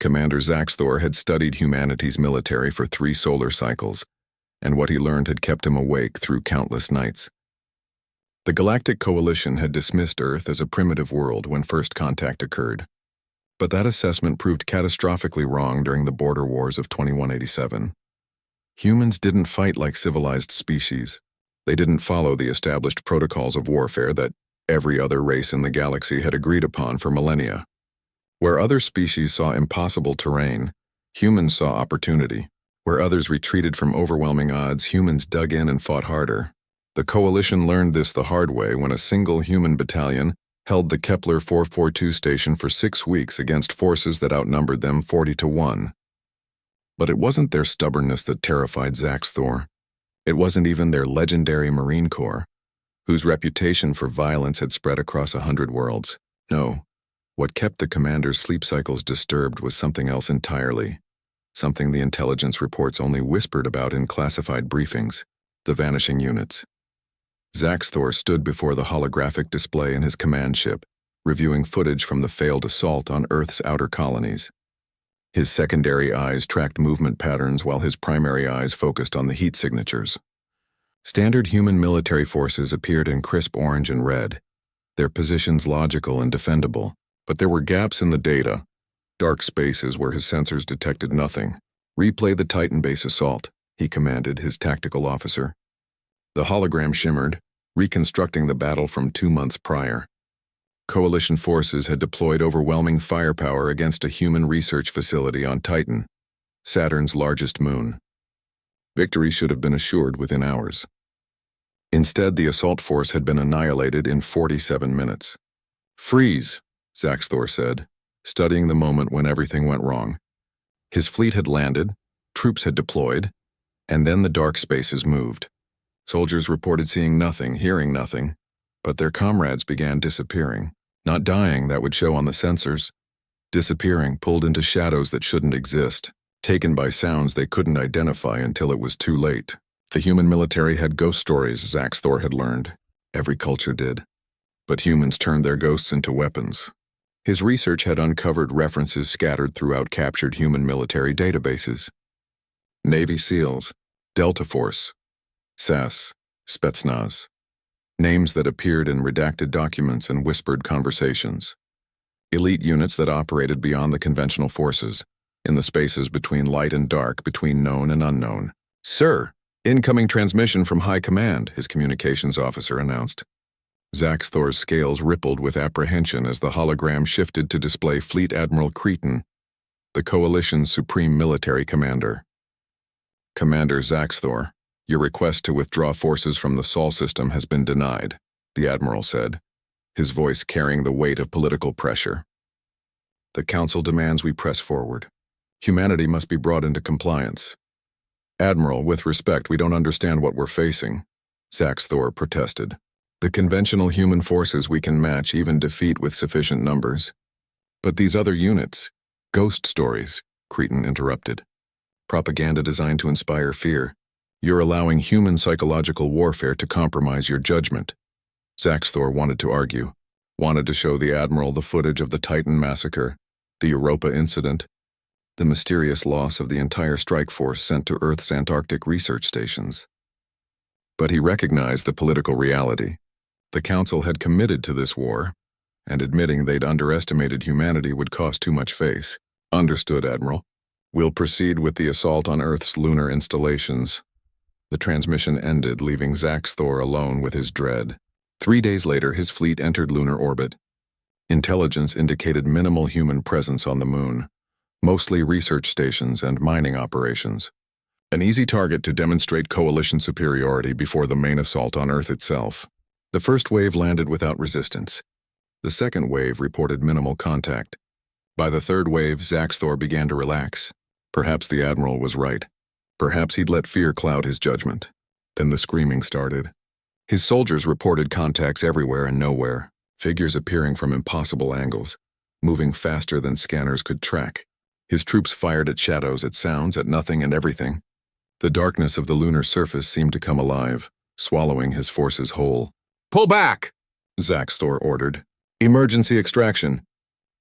Commander Zaxthor had studied humanity's military for 3 solar cycles, and what he learned had kept him awake through countless nights. The Galactic Coalition had dismissed Earth as a primitive world when first contact occurred, but that assessment proved catastrophically wrong during the border wars of 2187. Humans didn't fight like civilized species. They didn't follow the established protocols of warfare that every other race in the galaxy had agreed upon for millennia. Where other species saw impossible terrain, humans saw opportunity. Where others retreated from overwhelming odds, humans dug in and fought harder. The Coalition learned this the hard way when a single human battalion held the Kepler 442 station for 6 weeks against forces that outnumbered them 40-1. But it wasn't their stubbornness that terrified Zaxthor. It wasn't even their legendary Marine Corps, whose reputation for violence had spread across 100 worlds. No. What kept the commander's sleep cycles disturbed was something else entirely, something the intelligence reports only whispered about in classified briefings: the vanishing units. Zaxthor stood before the holographic display in his command ship, reviewing footage from the failed assault on Earth's outer colonies. His secondary eyes tracked movement patterns while his primary eyes focused on the heat signatures. Standard human military forces appeared in crisp orange and red, their positions logical and defendable. But there were gaps in the data, dark spaces where his sensors detected nothing. "Replay the Titan base assault," he commanded his tactical officer. The hologram shimmered, reconstructing the battle from 2 months prior. Coalition forces had deployed overwhelming firepower against a human research facility on Titan, Saturn's largest moon. Victory should have been assured within hours. Instead, the assault force had been annihilated in 47 minutes. "Freeze," Zaxthor said, studying the moment when everything went wrong. His fleet had landed, troops had deployed, and then the dark spaces moved. Soldiers reported seeing nothing, hearing nothing, but their comrades began disappearing. Not dying, that would show on the sensors. Disappearing, pulled into shadows that shouldn't exist, taken by sounds they couldn't identify until it was too late. The human military had ghost stories, Zaxthor had learned. Every culture did. But humans turned their ghosts into weapons. His research had uncovered references scattered throughout captured human military databases. Navy SEALs, Delta Force, SAS, Spetsnaz. Names that appeared in redacted documents and whispered conversations. Elite units that operated beyond the conventional forces, in the spaces between light and dark, between known and unknown. "Sir, incoming transmission from High Command," his communications officer announced. Zaxthor's scales rippled with apprehension as the hologram shifted to display Fleet Admiral Cretan, the Coalition's supreme military commander. "Commander Zaxthor, your request to withdraw forces from the Sol system has been denied," the Admiral said, his voice carrying the weight of political pressure. "The Council demands we press forward. Humanity must be brought into compliance." "Admiral, with respect, we don't understand what we're facing," Zaxthor protested. "The conventional human forces we can match, even defeat with sufficient numbers. But these other units, ghost stories," Cretan interrupted. "Propaganda designed to inspire fear. You're allowing human psychological warfare to compromise your judgment." Zaxthor wanted to argue, wanted to show the Admiral the footage of the Titan massacre, the Europa incident, the mysterious loss of the entire strike force sent to Earth's Antarctic research stations. But he recognized the political reality. The Council had committed to this war, and admitting they'd underestimated humanity would cost too much face. "Understood, Admiral. We'll proceed with the assault on Earth's lunar installations." The transmission ended, leaving Zaxthor alone with his dread. 3 days later, his fleet entered lunar orbit. Intelligence indicated minimal human presence on the moon, mostly research stations and mining operations. An easy target to demonstrate Coalition superiority before the main assault on Earth itself. The first wave landed without resistance. The second wave reported minimal contact. By the third wave, Zaxthor began to relax. Perhaps the Admiral was right. Perhaps he'd let fear cloud his judgment. Then the screaming started. His soldiers reported contacts everywhere and nowhere, figures appearing from impossible angles, moving faster than scanners could track. His troops fired at shadows, at sounds, at nothing and everything. The darkness of the lunar surface seemed to come alive, swallowing his forces whole. "Pull back!" Zaxthor ordered. "Emergency extraction."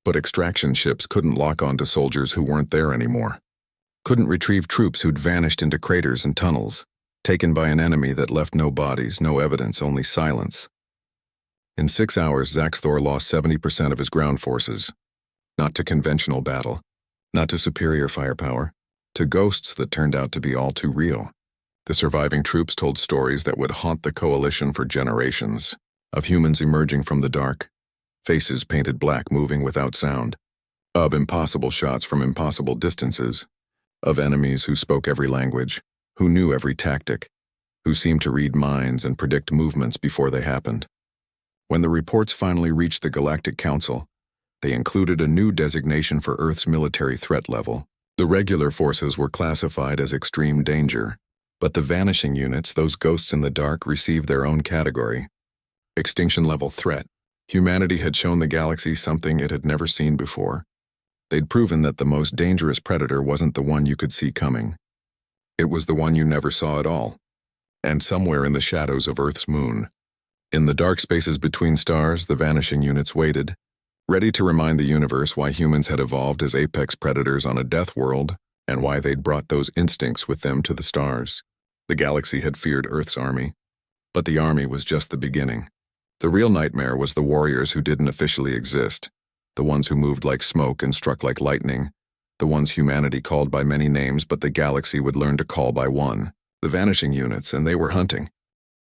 But extraction ships couldn't lock onto soldiers who weren't there anymore. Couldn't retrieve troops who'd vanished into craters and tunnels, taken by an enemy that left no bodies, no evidence, only silence. In 6 hours, Zaxthor lost 70% of his ground forces. Not to conventional battle, not to superior firepower, to ghosts that turned out to be all too real. The surviving troops told stories that would haunt the coalition for generations, of humans emerging from the dark, faces painted black moving without sound, of impossible shots from impossible distances, of enemies who spoke every language, who knew every tactic, who seemed to read minds and predict movements before they happened. When the reports finally reached the Galactic Council, they included a new designation for Earth's military threat level. The regular forces were classified as extreme danger, but the vanishing units, those ghosts in the dark, received their own category. Extinction level threat. Humanity had shown the galaxy something it had never seen before. They'd proven that the most dangerous predator wasn't the one you could see coming. It was the one you never saw at all. And somewhere in the shadows of Earth's moon, in the dark spaces between stars, the vanishing units waited, ready to remind the universe why humans had evolved as apex predators on a death world and why they'd brought those instincts with them to the stars. The galaxy had feared Earth's army, but the army was just the beginning. The real nightmare was the warriors who didn't officially exist, the ones who moved like smoke and struck like lightning, the ones humanity called by many names but the galaxy would learn to call by one, the vanishing units, and they were hunting.